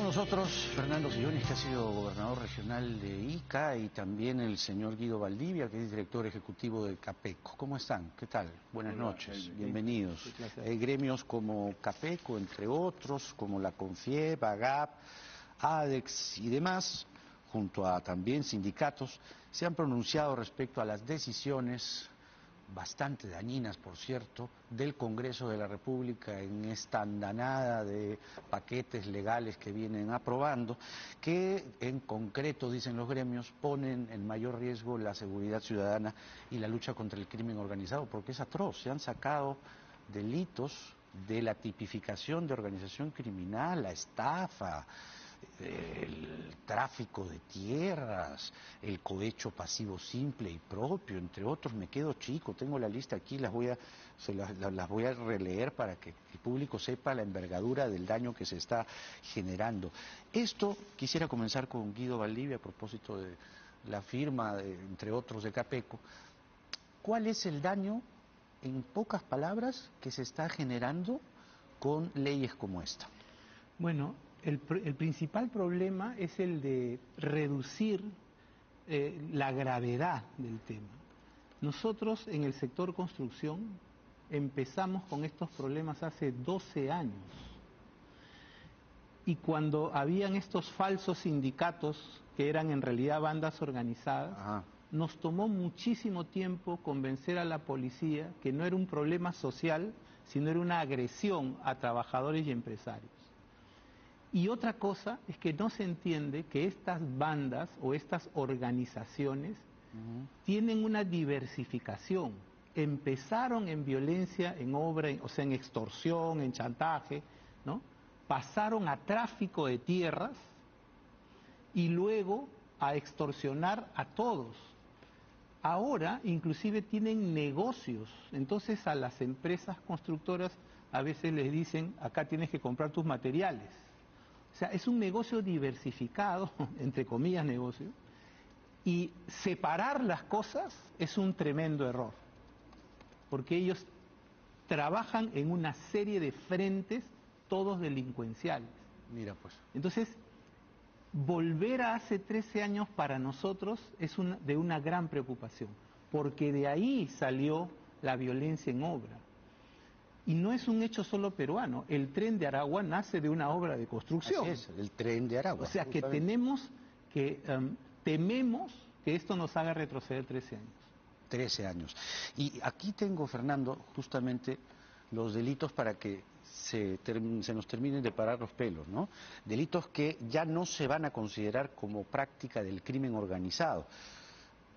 Con nosotros Fernando Sillones, que ha sido gobernador regional de Ica, y también el señor Guido Valdivia, que es director ejecutivo de Capeco. ¿Cómo están? ¿Qué tal? Buenas noches, bienvenidos. Hay gremios como Capeco, entre otros, como la CONFIEP, AGAP, ADEX y demás, junto a también sindicatos, se han pronunciado respecto a las decisiones bastante dañinas, por cierto, del Congreso de la República en esta andanada de paquetes legales que vienen aprobando, que en concreto, dicen los gremios, ponen en mayor riesgo la seguridad ciudadana y la lucha contra el crimen organizado, porque es atroz. Se han sacado delitos de la tipificación de organización criminal, la estafa, el tráfico de tierras, el cohecho pasivo simple y propio, entre otros. Me quedo chico, tengo la lista aquí, las voy a releer para que el público sepa la envergadura del daño que se está generando. Esto, quisiera comenzar con Guido Valdivia a propósito de la firma, entre otros, de Capeco. ¿Cuál es el daño, en pocas palabras, que se está generando con leyes como esta? Bueno, el principal problema es el de reducir la gravedad del tema. Nosotros en el sector construcción empezamos con estos problemas hace 12 años. Y cuando habían estos falsos sindicatos, que eran en realidad bandas organizadas, nos tomó muchísimo tiempo convencer a la policía que no era un problema social, sino era una agresión a trabajadores y empresarios. Y otra cosa es que no se entiende que estas bandas o estas organizaciones tienen una diversificación. Empezaron en violencia, en obra, o sea, en extorsión, en chantaje, ¿no? Pasaron a tráfico de tierras y luego a extorsionar a todos. Ahora inclusive tienen negocios. Entonces a las empresas constructoras a veces les dicen: acá tienes que comprar tus materiales. O sea, es un negocio diversificado, entre comillas negocio, y separar las cosas es un tremendo error, porque ellos trabajan en una serie de frentes, todos delincuenciales. Mira, pues. Entonces, volver a hace 13 años para nosotros es de una gran preocupación, porque de ahí salió la violencia en obra. Y no es un hecho solo peruano. El Tren de Aragua nace de una obra de construcción. Así es, el Tren de Aragua. O sea que tememos que esto nos haga retroceder 13 años. 13 años. Y aquí tengo, Fernando, justamente los delitos para que se nos terminen de parar los pelos, ¿no? Delitos que ya no se van a considerar como práctica del crimen organizado.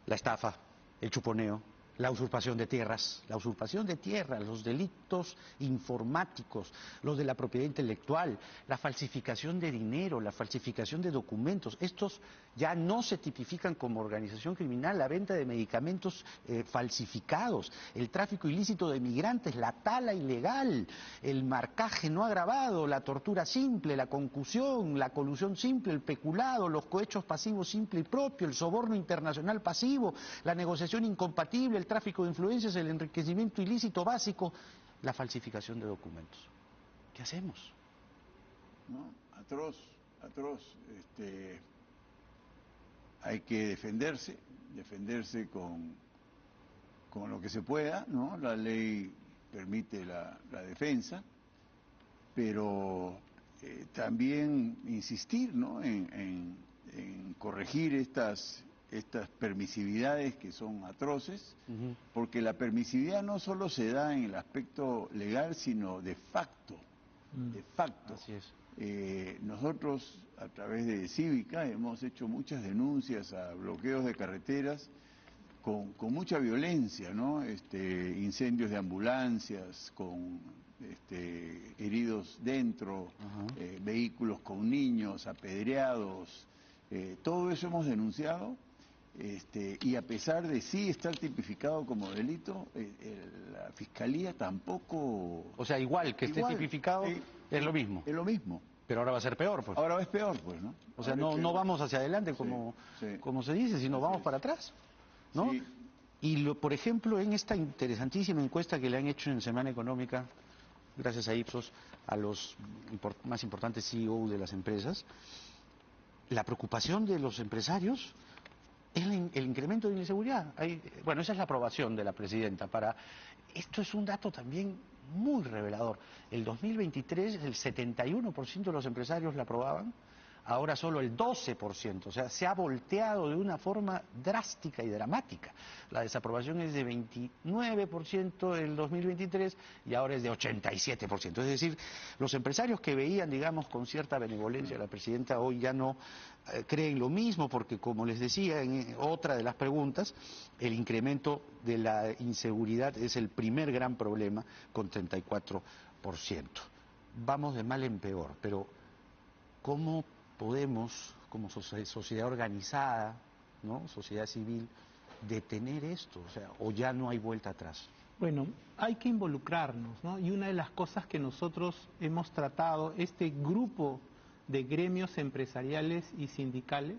La estafa, el chuponeo, la usurpación de tierras, los delitos informáticos, los de la propiedad intelectual, la falsificación de dinero, la falsificación de documentos. Estos ya no se tipifican como organización criminal. La venta de medicamentos falsificados, el tráfico ilícito de migrantes, la tala ilegal, el marcaje no agravado, la tortura simple, la concusión, la colusión simple, el peculado, los cohechos pasivos simple y propio, el soborno internacional pasivo, la negociación incompatible, el tráfico de influencias, el enriquecimiento ilícito básico, la falsificación de documentos. ¿Qué hacemos? ¿No? Atroz. Hay que defenderse con lo que se pueda, ¿no? La ley permite la defensa, pero también insistir, ¿no? en corregir estas permisividades que son atroces, porque la permisividad no solo se da en el aspecto legal, sino de facto. De facto. Así es. Nosotros, a través de Cívica, hemos hecho muchas denuncias a bloqueos de carreteras con mucha violencia, ¿no? Incendios de ambulancias, con heridos dentro, vehículos con niños apedreados. Todo eso hemos denunciado. Y a pesar de sí estar tipificado como delito, la Fiscalía tampoco... O sea, igual que esté tipificado, es lo mismo. Es lo mismo. Pero ahora va a ser peor, pues. Ahora es peor, pues, ¿no? O sea, no vamos hacia adelante como se dice, sino vamos para atrás, ¿no? Sí. Y por ejemplo, en esta interesantísima encuesta que le han hecho en Semana Económica gracias a Ipsos, a los más importantes CEO de las empresas. La preocupación de los empresarios es el incremento de la inseguridad. Bueno, esa es la aprobación de la presidenta. Esto es un dato también muy revelador. El 2023 el 71% de los empresarios la aprobaban, ahora solo el 12%, o sea, se ha volteado de una forma drástica y dramática. La desaprobación es de 29% en el 2023 y ahora es de 87%. Es decir, los empresarios que veían, digamos, con cierta benevolencia a la presidenta hoy ya no creen lo mismo, porque como les decía en otra de las preguntas, el incremento de la inseguridad es el primer gran problema con 34%. Vamos de mal en peor, pero ¿cómo podemos, como sociedad organizada, ¿no?, sociedad civil, detener esto? O sea, ¿o ya no hay vuelta atrás? Bueno, hay que involucrarnos, ¿no? Y una de las cosas que nosotros hemos tratado, este grupo de gremios empresariales y sindicales,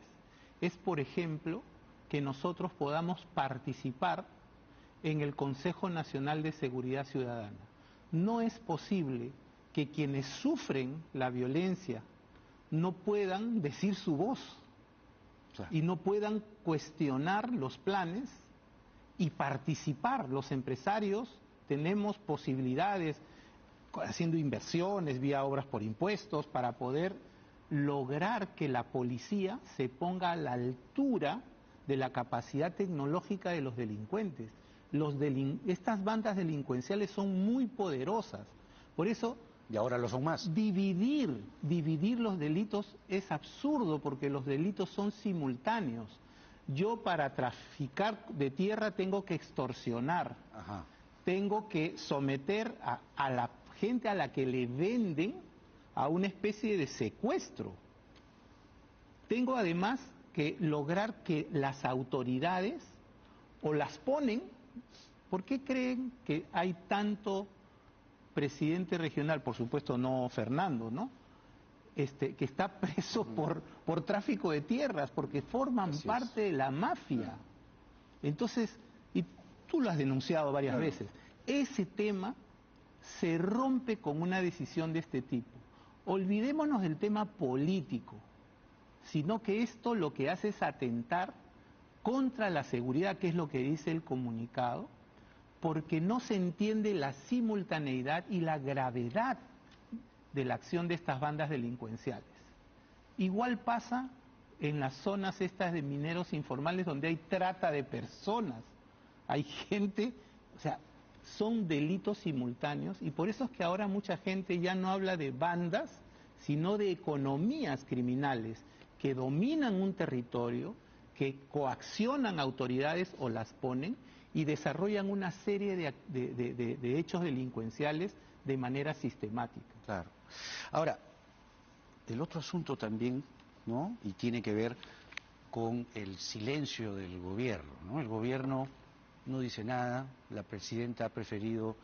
es, por ejemplo, que nosotros podamos participar en el Consejo Nacional de Seguridad Ciudadana. No es posible que quienes sufren la violencia no puedan decir su voz y no puedan cuestionar los planes y participar. Los empresarios tenemos posibilidades, haciendo inversiones vía obras por impuestos, para poder lograr que la policía se ponga a la altura de la capacidad tecnológica de los delincuentes. Estas bandas delincuenciales son muy poderosas, por eso... Y ahora lo son más. Dividir los delitos es absurdo, porque los delitos son simultáneos. Yo, para traficar de tierra, tengo que extorsionar. Ajá. Tengo que someter a la gente a la que le venden a una especie de secuestro. Tengo además que lograr que las autoridades o las ponen. ¿Por qué creen que hay tanto presidente regional, por supuesto no Fernando, ¿no?, que está preso por tráfico de tierras, porque forman parte de la mafia? Entonces, y tú lo has denunciado varias veces, ese tema se rompe con una decisión de este tipo. Olvidémonos del tema político, sino que esto lo que hace es atentar contra la seguridad, que es lo que dice el comunicado, porque no se entiende la simultaneidad y la gravedad de la acción de estas bandas delincuenciales. Igual pasa en las zonas estas de mineros informales, donde hay trata de personas, hay gente, o sea, son delitos simultáneos, y por eso es que ahora mucha gente ya no habla de bandas, sino de economías criminales que dominan un territorio, que coaccionan autoridades o las ponen, y desarrollan una serie de hechos delincuenciales de manera sistemática. Claro. Ahora, el otro asunto también, ¿no?, y tiene que ver con el silencio del gobierno, ¿no? El gobierno no dice nada, la presidenta ha preferido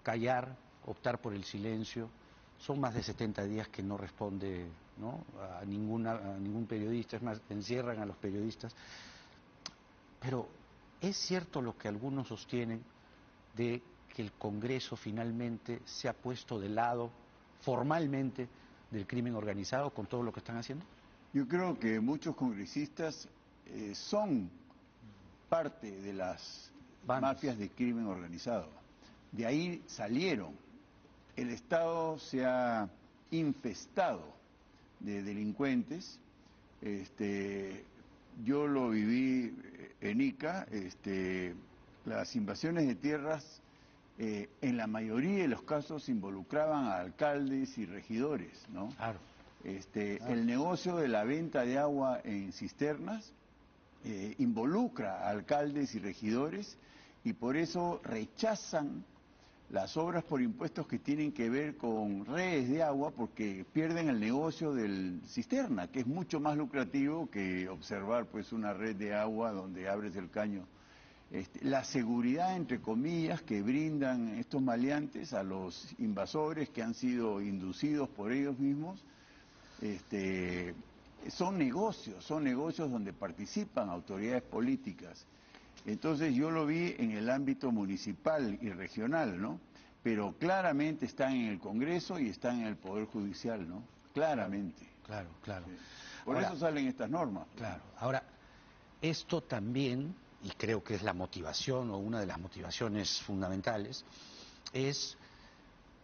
callar, optar por el silencio. Son más de 70 días que no responde, ¿no?, a ningún periodista, es más, encierran a los periodistas. Pero ¿es cierto lo que algunos sostienen de que el Congreso finalmente se ha puesto de lado formalmente del crimen organizado con todo lo que están haciendo? Yo creo que muchos congresistas son parte de las mafias de crimen organizado. De ahí salieron. El Estado se ha infestado de delincuentes. Yo lo viví en Ica. Las invasiones de tierras en la mayoría de los casos involucraban a alcaldes y regidores, ¿no? Claro. El negocio de la venta de agua en cisternas involucra a alcaldes y regidores, y por eso rechazan las obras por impuestos que tienen que ver con redes de agua, porque pierden el negocio del cisterna, que es mucho más lucrativo que observar pues una red de agua donde abres el caño. La seguridad, entre comillas, que brindan estos maleantes a los invasores que han sido inducidos por ellos mismos, son negocios donde participan autoridades políticas. Entonces yo lo vi en el ámbito municipal y regional, ¿no? pero claramente están en el Congreso y están en el Poder Judicial, ¿no? Claramente. Claro, claro. Sí. Por eso salen estas normas. Claro. Ahora, esto también, y creo que es la motivación o una de las motivaciones fundamentales, es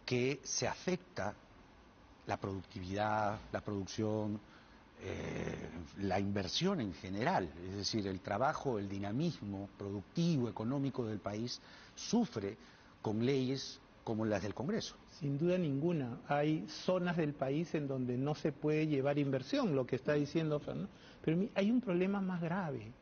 que se afecta la productividad, la producción, la inversión en general, es decir, el trabajo, el dinamismo productivo, económico del país sufre con leyes como las del Congreso. Sin duda ninguna. Hay zonas del país en donde no se puede llevar inversión, lo que está diciendo Fernando. Pero hay un problema más grave,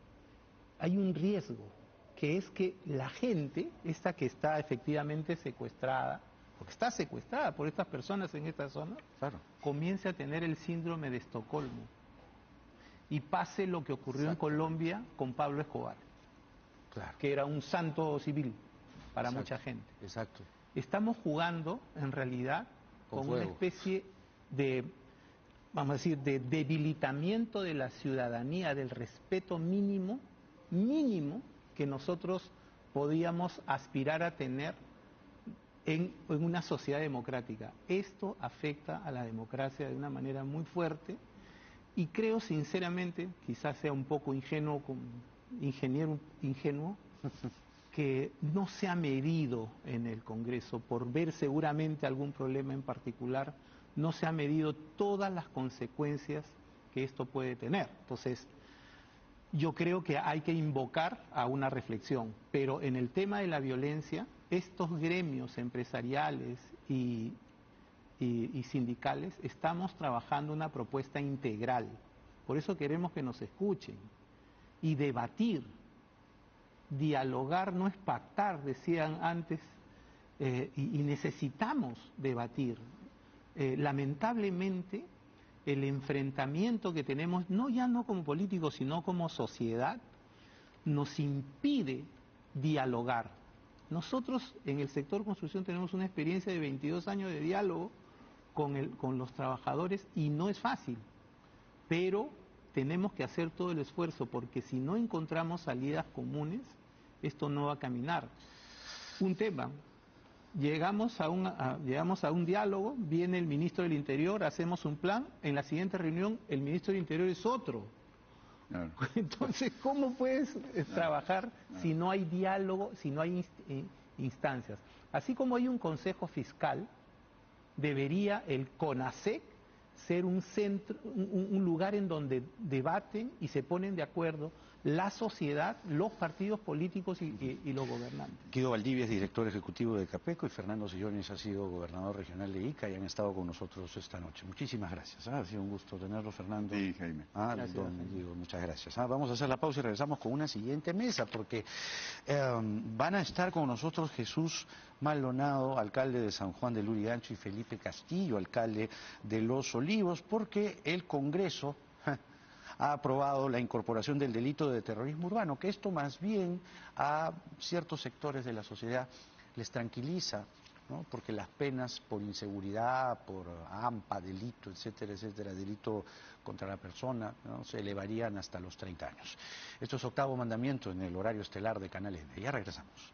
hay un riesgo, que es que la gente, esta que está efectivamente secuestrada, porque está secuestrada por estas personas en esta zona, claro, comience a tener el síndrome de Estocolmo y pase lo que ocurrió en Colombia con Pablo Escobar, claro, que era un santo civil para exacto, mucha gente. Exacto. Estamos jugando, en realidad, con una especie de, vamos a decir, de debilitamiento de la ciudadanía, del respeto mínimo que nosotros podíamos aspirar a tener en una sociedad democrática. Esto afecta a la democracia de una manera muy fuerte y creo sinceramente, quizás sea un poco ingenuo, que no se ha medido en el Congreso, por ver seguramente algún problema en particular, no se ha medido todas las consecuencias que esto puede tener. Entonces, yo creo que hay que invocar a una reflexión, pero en el tema de la violencia, estos gremios empresariales y sindicales estamos trabajando una propuesta integral. Por eso queremos que nos escuchen y debatir. Dialogar no es pactar, decían antes, y necesitamos debatir. Lamentablemente, el enfrentamiento que tenemos, no como políticos, sino como sociedad, nos impide dialogar. Nosotros en el sector construcción tenemos una experiencia de 22 años de diálogo con los trabajadores y no es fácil, pero tenemos que hacer todo el esfuerzo porque si no encontramos salidas comunes, esto no va a caminar. Un tema, llegamos a un diálogo, viene el ministro del Interior, hacemos un plan, en la siguiente reunión el ministro del Interior es otro. Claro. Entonces, ¿cómo puedes trabajar si no hay diálogo, si no hay instancias? Así como hay un consejo fiscal, debería el CONASEC ser un centro, un lugar en donde debaten y se ponen de acuerdo la sociedad, los partidos políticos y los gobernantes. Guido Valdivia es director ejecutivo de Capeco y Fernando Sillones ha sido gobernador regional de Ica y han estado con nosotros esta noche. Muchísimas gracias. Ha sido un gusto tenerlo, Fernando. Sí, Jaime. Gracias, Guido, muchas gracias. Vamos a hacer la pausa y regresamos con una siguiente mesa porque van a estar con nosotros Jesús Maldonado, alcalde de San Juan de Lurigancho, y Felipe Castillo, alcalde de Los Olivos, porque el Congreso ha aprobado la incorporación del delito de terrorismo urbano, que esto más bien a ciertos sectores de la sociedad les tranquiliza, ¿no? Porque las penas por inseguridad, por AMPA, delito, etcétera, etcétera, delito contra la persona, ¿no? Se elevarían hasta los 30 años. Esto es Octavo Mandamiento en el horario estelar de Canal N. Ya regresamos.